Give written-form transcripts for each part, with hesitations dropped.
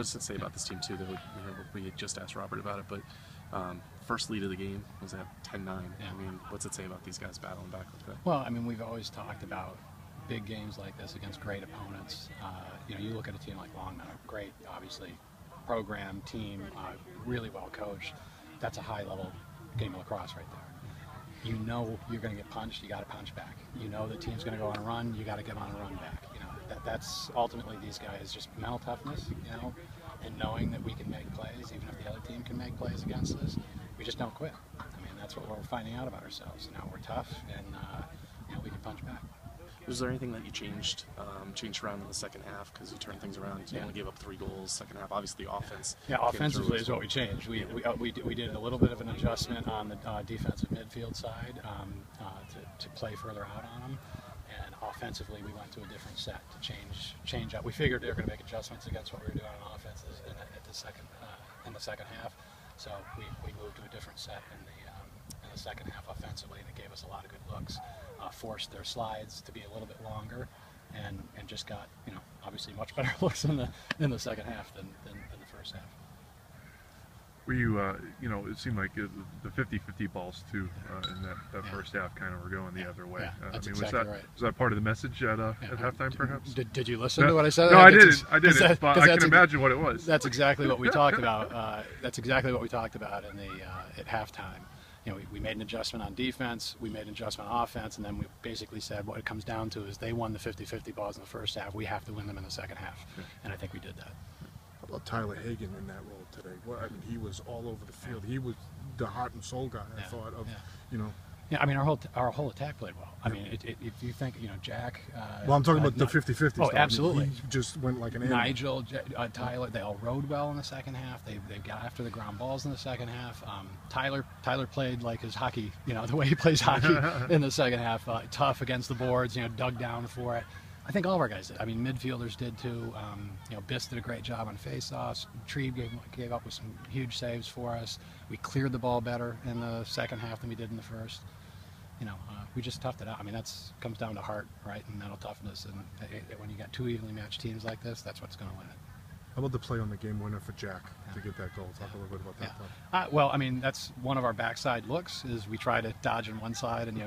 Just to say about this team too, that we had just asked Robert about it, but first lead of the game was at 10-9. Yeah. I mean, what's it say about these guys battling back like that? Well, I mean, we've always talked about big games like this against great opponents. You look at a team like Longmeadow, great, obviously, program, team, really well coached. That's a high-level game of lacrosse right there. You know you're going to get punched, you got to punch back. You know the team's going to go on a run, you got to get on a run back. That's ultimately these guys, just mental toughness, and knowing that we can make plays, even if the other team can make plays against us. We just don't quit. I mean, that's what we're finding out about ourselves. We're tough, and we can punch back. Was there anything that you changed around in the second half, because you turned things around? You only gave up 3 goals second half. Obviously, the offense. Yeah, offensively is what we changed. We did a little bit of an adjustment on the defensive midfield side to play further out on them. And offensively, we went to a different set to change up. We figured they were going to make adjustments against what we were doing on offense in the second half. So we moved to a different set in the second half offensively, and it gave us a lot of good looks. Forced their slides to be a little bit longer, and just got obviously much better looks in the second half than the first half. Were you, it seemed like the 50-50 balls too in that first half kind of were going the other way. Yeah, that's was exactly right. Was that part of the message at halftime, perhaps? Did you listen to what I said? No, I didn't. But I can imagine what it was. That's exactly what we talked about. That's exactly what we talked about at halftime. We made an adjustment on defense, we made an adjustment on offense, and then we basically said what it comes down to is they won the 50-50 balls in the first half. We have to win them in the second half, and I think we did that. How about Tyler Hagan in that role today? Well, I mean, he was all over the field. He was the heart and soul guy, I thought, of. Yeah, I mean, our whole attack played well. I mean, if you think, Jack. Well, I'm talking about the 50-50. Oh, absolutely. I mean, he just went like an animal. Nigel, Tyler, they all rode well in the second half. They got after the ground balls in the second half. Tyler played like his hockey, the way he plays hockey in the second half. Tough against the boards, dug down for it. I think all of our guys did. I mean, midfielders did too. Biss did a great job on faceoffs. Treve gave up with some huge saves for us. We cleared the ball better in the second half than we did in the first. We just toughed it out. I mean, comes down to heart, right, and mental toughness. And when you got 2 evenly matched teams like this, that's what's going to win it. How about the play on the game winner for Jack to get that goal? Talk a little bit about that play. Well, I mean, that's one of our backside looks, is we try to dodge on one side and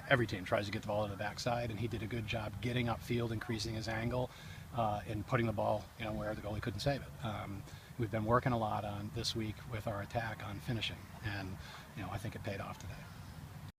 every team tries to get the ball to the backside, and he did a good job getting upfield, increasing his angle, and putting the ball where the goalie couldn't save it. We've been working a lot on this week with our attack on finishing, and I think it paid off today.